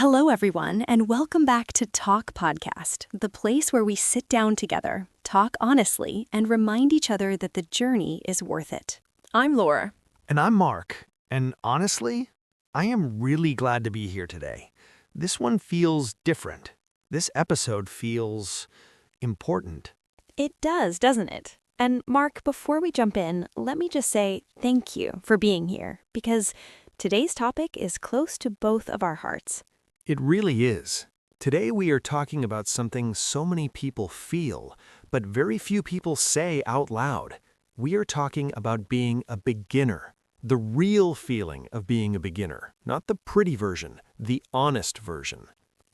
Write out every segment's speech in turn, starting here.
Hello, everyone, and welcome back to Talk Podcast, the place where we sit down together, talk honestly, and remind each other that the journey is worth it. I'm Laura. And I'm Mark, and honestly, I am really glad to be here today. This one feels different. This episode feels important. It does, doesn't it? And Mark, before we jump in, let me just say thank you for being here, because today's topic is close to both of our hearts. It really is. Today we are talking about something so many people feel, but very few people say out loud. We are talking about being a beginner. The real feeling of being a beginner, not the pretty version, the honest version.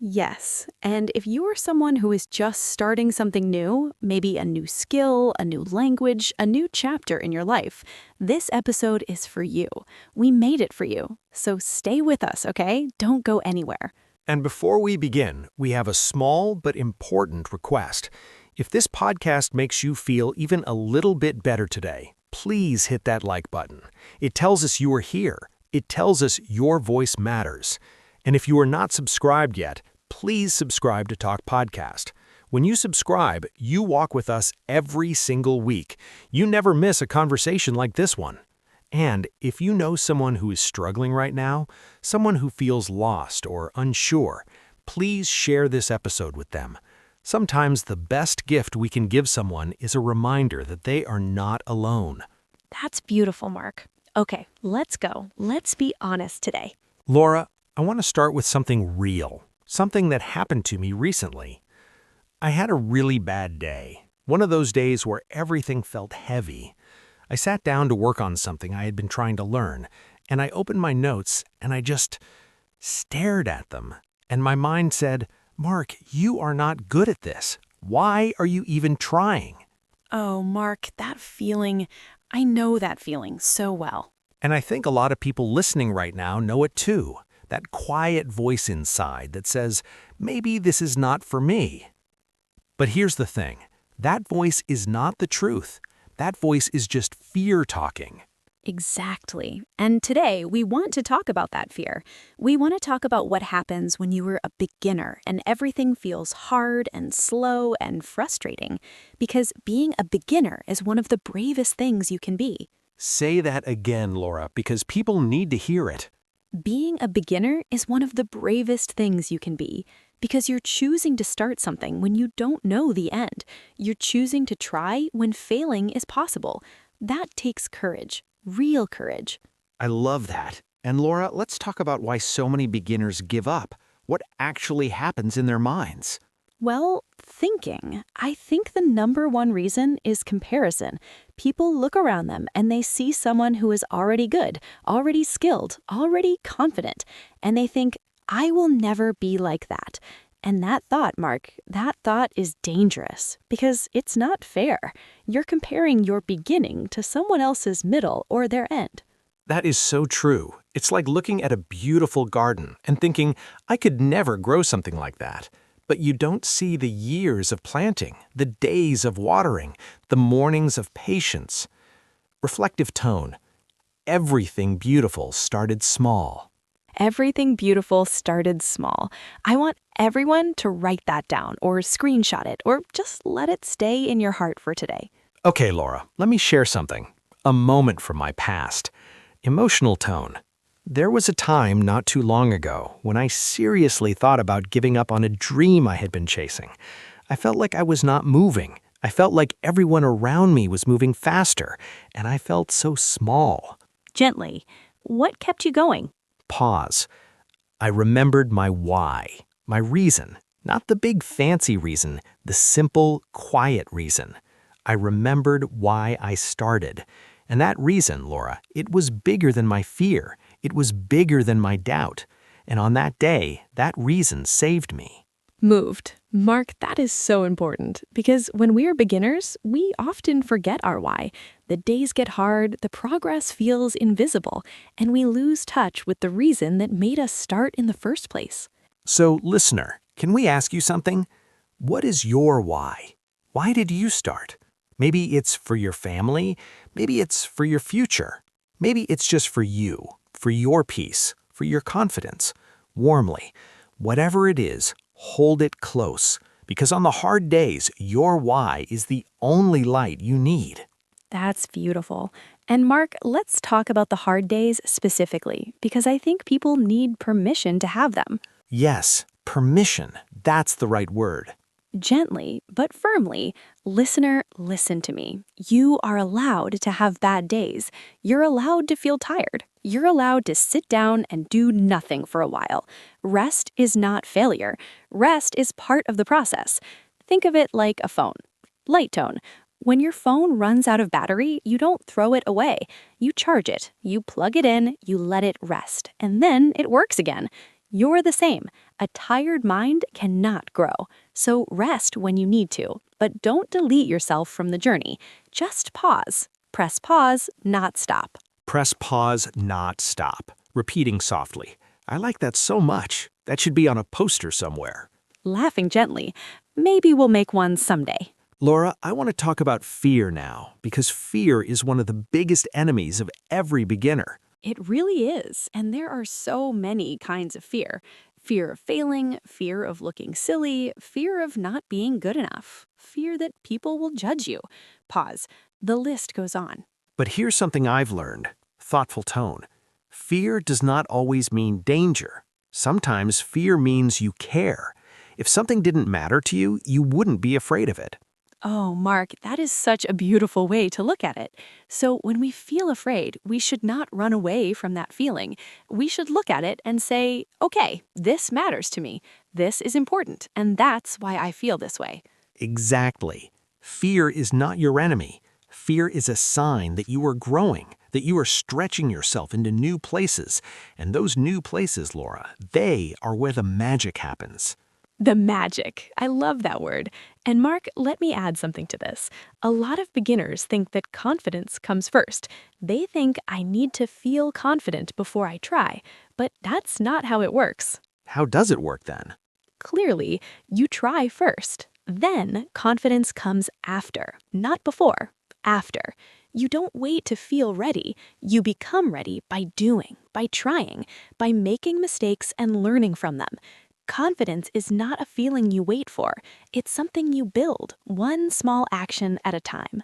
Yes, and if you are someone who is just starting something new, maybe a new skill, a new language, a new chapter in your life, this episode is for you. We made it for you. So stay with us, okay? Don't go anywhere. And before we begin, we have a small but important request. If this podcast makes you feel even a little bit better today, please hit that like button. It tells us you are here. It tells us your voice matters. And if you are not subscribed yet, please subscribe to Talk Podcast. When you subscribe, you walk with us every single week. You never miss a conversation like this one. And if you know someone who is struggling right now, someone who feels lost or unsure, please share this episode with them. Sometimes the best gift we can give someone is a reminder that they are not alone. That's beautiful, Mark. Okay, let's go. Let's be honest today. Laura, I want to start with something real, something that happened to me recently. I had a really bad day, one of those days where everything felt heavy. I sat down to work on something I had been trying to learn, and I opened my notes and I just stared at them. And my mind said, Mark, you are not good at this. Why are you even trying? Oh, Mark, that feeling, I know that feeling so well. And I think a lot of people listening right now know it too. That quiet voice inside that says, maybe this is not for me. But here's the thing. That voice is not the truth. That voice is just fear talking. Exactly. And today we want to talk about that fear. We want to talk about what happens when you were a beginner and everything feels hard and slow and frustrating. Because being a beginner is one of the bravest things you can be. Say that again, Laura, because people need to hear it. Being a beginner is one of the bravest things you can be, because you're choosing to start something when you don't know the end. You're choosing to try when failing is possible. That takes courage, real courage. I love that. And Laura, let's talk about why so many beginners give up. What actually happens in their minds? Well, thinking. I think the number one reason is comparison. People look around them and they see someone who is already good, already skilled, already confident, and they think, I will never be like that. And that thought, Mark, that thought is dangerous because it's not fair. You're comparing your beginning to someone else's middle or their end. That is so true. It's like looking at a beautiful garden and thinking, I could never grow something like that. But you don't see the years of planting, the days of watering, the mornings of patience. Reflective tone. Everything beautiful started small. Everything beautiful started small. I want everyone to write that down or screenshot it or just let it stay in your heart for today. Okay, Laura, let me share something. A moment from my past. Emotional tone. There was a time not too long ago when I seriously thought about giving up on a dream I had been chasing. I felt like I was not moving. I felt like everyone around me was moving faster, and I felt so small. Gently. What kept you going? Pause. I remembered my why, my reason, not the big fancy reason, the simple, quiet reason. I remembered why I started. And that reason, Laura, it was bigger than my fear. It was bigger than my doubt. And on that day, that reason saved me. Moved. Mark, that is so important because when we are beginners, we often forget our why. The days get hard, the progress feels invisible, and we lose touch with the reason that made us start in the first place. So, listener, can we ask you something? What is your why? Why did you start? Maybe it's for your family. Maybe it's for your future. Maybe it's just for you, for your peace, for your confidence. Warmly, Whatever it is, hold it close, because on the hard days, your why is the only light you need. That's beautiful. And Mark, let's talk about the hard days specifically, because I think people need permission to have them. Yes, permission, that's the right word. Gently, but firmly, listener, listen to me. You are allowed to have bad days. You're allowed to feel tired. You're allowed to sit down and do nothing for a while. Rest is not failure. Rest is part of the process. Think of it like a phone. Light tone. When your phone runs out of battery, you don't throw it away. You charge it. You plug it in, you let it rest, and then it works again. You're the same. A tired mind cannot grow. So rest when you need to, but don't delete yourself from the journey. Just pause. Press pause, not stop. Press pause, not stop. Repeating softly. I like that so much. That should be on a poster somewhere. Laughing gently. Maybe we'll make one someday. Laura, I want to talk about fear now, because fear is one of the biggest enemies of every beginner. It really is, and there are so many kinds of fear. Fear of failing, fear of looking silly, fear of not being good enough, fear that people will judge you. Pause. The list goes on. But here's something I've learned. Thoughtful tone. Fear does not always mean danger. Sometimes fear means you care. If something didn't matter to you, you wouldn't be afraid of it. Oh, Mark, that is such a beautiful way to look at it. So when we feel afraid, we should not run away from that feeling. We should look at it and say, okay, this matters to me. This is important, and that's why I feel this way. Exactly. Fear is not your enemy. Fear is a sign that you are growing, that you are stretching yourself into new places. And those new places, Laura, they are where the magic happens. The magic. I love that word. And Mark, let me add something to this. A lot of beginners think that confidence comes first. They think I need to feel confident before I try, but that's not how it works. How does it work then? Clearly, you try first. Then confidence comes after, not before, after. You don't wait to feel ready. You become ready by doing, by trying, by making mistakes and learning from them. Confidence is not a feeling you wait for. It's something you build, one small action at a time.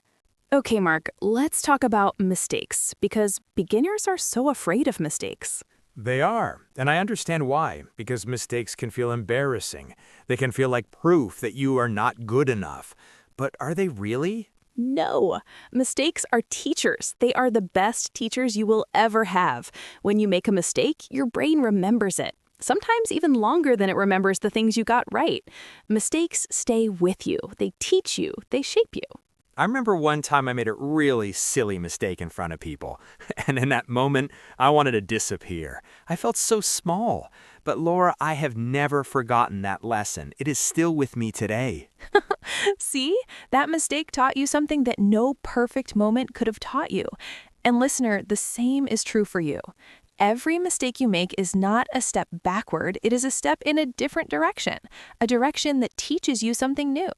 Okay, Mark, let's talk about mistakes, because beginners are so afraid of mistakes. They are, and I understand why, because mistakes can feel embarrassing. They can feel like proof that you are not good enough. But are they really? No, mistakes are teachers. They are the best teachers you will ever have. When you make a mistake, your brain remembers it. Sometimes even longer than it remembers the things you got right. Mistakes stay with you. They teach you. They shape you. I remember one time I made a really silly mistake in front of people. And in that moment, I wanted to disappear. I felt so small. But Laura, I have never forgotten that lesson. It is still with me today. See? That mistake taught you something that no perfect moment could have taught you. And listener, the same is true for you. Every mistake you make is not a step backward, it is a step in a different direction, a direction that teaches you something new.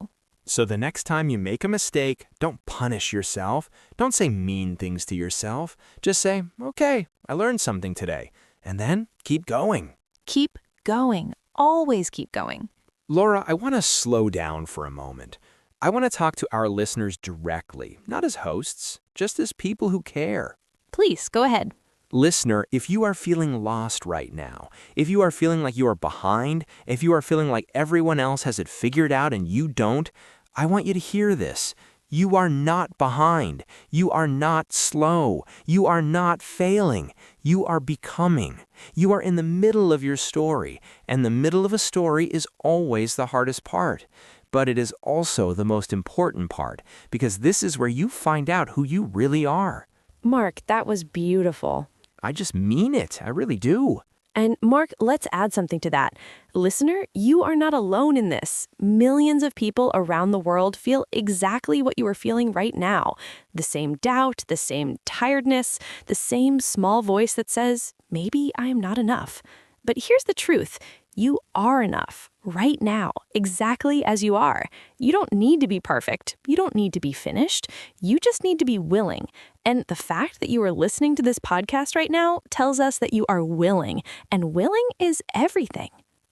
So the next time you make a mistake, don't punish yourself. Don't say mean things to yourself. Just say, okay, I learned something today. And then keep going. Keep going. Always keep going. Laura, I want to slow down for a moment. I want to talk to our listeners directly, not as hosts, just as people who care. Please, go ahead. Listener, if you are feeling lost right now, if you are feeling like you are behind, if you are feeling like everyone else has it figured out and you don't, I want you to hear this. You are not behind. You are not slow. You are not failing. You are becoming. You are in the middle of your story, and the middle of a story is always the hardest part. But it is also the most important part, because this is where you find out who you really are. Mark, that was beautiful. I just mean it. I really do. And Mark, let's add something to that. Listener, you are not alone in this. Millions of people around the world feel exactly what you are feeling right now. The same doubt, the same tiredness, the same small voice that says, maybe I am not enough. But here's the truth. You are enough right now, exactly as you are. You don't need to be perfect. You don't need to be finished. You just need to be willing. And the fact that you are listening to this podcast right now tells us that you are willing, and willing is everything.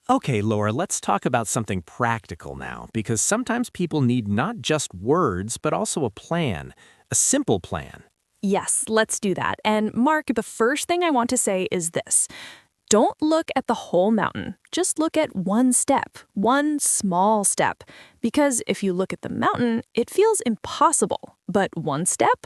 Okay, Laura, let's talk about something practical now, because sometimes people need not just words, but also a plan, a simple plan. Yes, let's do that. And Mark, the first thing I want to say is this. Don't look at the whole mountain. Just look at one step, one small step. Because if you look at the mountain, it feels impossible. But one step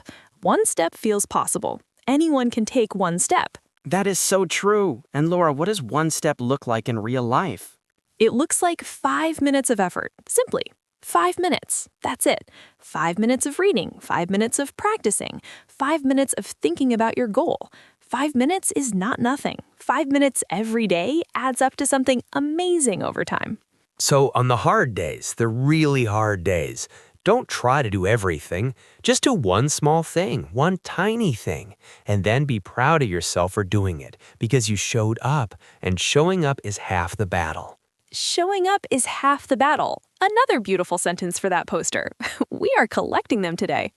feels possible. Anyone can take one step. That is so true. And Laura, what does one step look like in real life? It looks like 5 minutes of effort, simply. 5 minutes, that's it. 5 minutes of reading, 5 minutes of practicing, 5 minutes of thinking about your goal. 5 minutes is not nothing. 5 minutes every day adds up to something amazing over time. So on the hard days, the really hard days, don't try to do everything. Just do one small thing, one tiny thing, and then be proud of yourself for doing it because you showed up, and showing up is half the battle. Showing up is half the battle. Another beautiful sentence for that poster. We are collecting them today.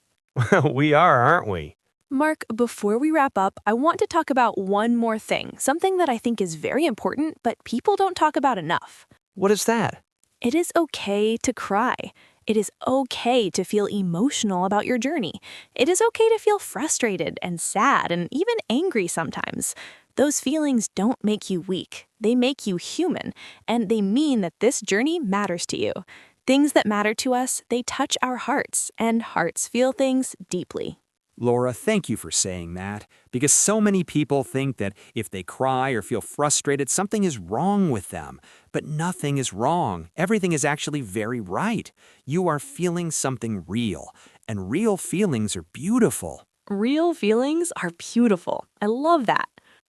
We are, aren't we? Mark, before we wrap up, I want to talk about one more thing, something that I think is very important, but people don't talk about enough. What is that? It is okay to cry. It is okay to feel emotional about your journey. It is okay to feel frustrated and sad and even angry sometimes. Those feelings don't make you weak. They make you human, and they mean that this journey matters to you. Things that matter to us, they touch our hearts, and hearts feel things deeply. Laura, thank you for saying that, because so many people think that if they cry or feel frustrated, something is wrong with them. But nothing is wrong. Everything is actually very right. You are feeling something real, and real feelings are beautiful. Real feelings are beautiful. I love that.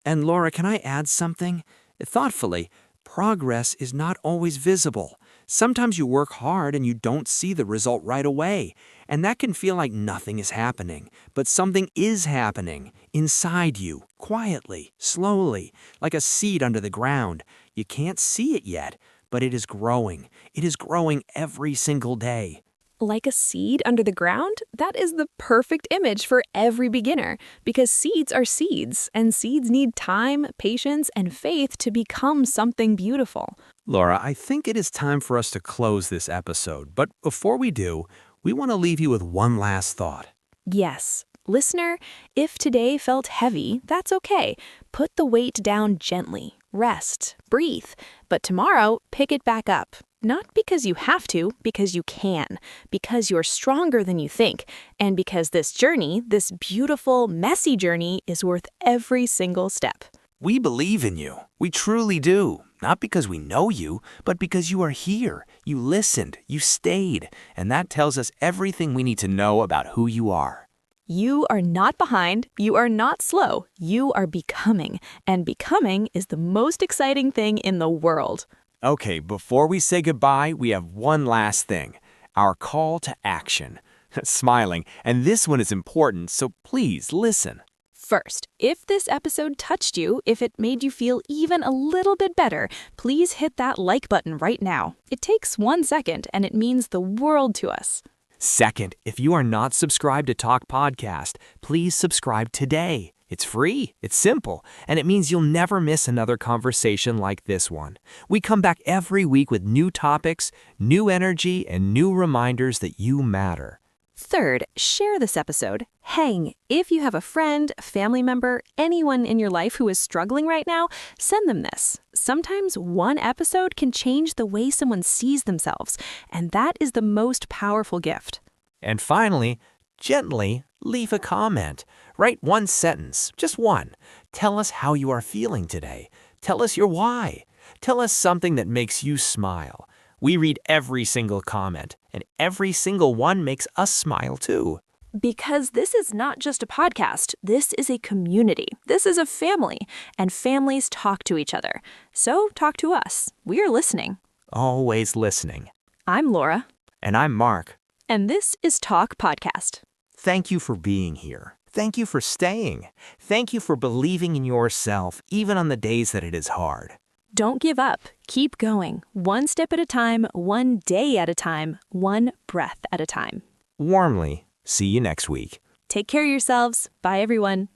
And Laura, can I add something? Thoughtfully, progress is not always visible. Sometimes you work hard and you don't see the result right away, and that can feel like nothing is happening. But something is happening inside you, quietly, slowly, like a seed under the ground. You can't see it yet, but it is growing. It is growing every single day. Like a seed under the ground? That is the perfect image for every beginner, because seeds are seeds, and seeds need time, patience, and faith to become something beautiful. Laura, I think it is time for us to close this episode, but before we do, we want to leave you with one last thought. Yes. Listener, if today felt heavy, that's okay. Put the weight down gently. Rest. Breathe. But tomorrow, pick it back up. Not because you have to, because you can. Because you're stronger than you think. And because this journey, this beautiful, messy journey, is worth every single step. We believe in you. We truly do. Not because we know you, but because you are here. You listened. You stayed. And that tells us everything we need to know about who you are. You are not behind. You are not slow. You are becoming. And becoming is the most exciting thing in the world. Okay, before we say goodbye, we have one last thing. Our call to action. Smiling. And this one is important, so please listen. First, if this episode touched you, if it made you feel even a little bit better, please hit that like button right now. It takes 1 second and it means the world to us. Second, if you are not subscribed to Talk Podcast, please subscribe today. It's free, it's simple, and it means you'll never miss another conversation like this one. We come back every week with new topics, new energy, and new reminders that you matter. Third, share this episode. Hang. If you have a friend, family member, anyone in your life who is struggling right now, send them this. Sometimes one episode can change the way someone sees themselves, and that is the most powerful gift. And finally, gently leave a comment. Write one sentence, just one. Tell us how you are feeling today. Tell us your why. Tell us something that makes you smile. We read every single comment, and every single one makes us smile too. Because this is not just a podcast, this is a community. This is a family, and families talk to each other. So talk to us. We are listening. Always listening. I'm Laura. And I'm Mark. And this is Talk Podcast. Thank you for being here. Thank you for staying. Thank you for believing in yourself, even on the days that it is hard. Don't give up. Keep going. One step at a time, one day at a time, one breath at a time. Warmly, see you next week. Take care of yourselves. Bye, everyone.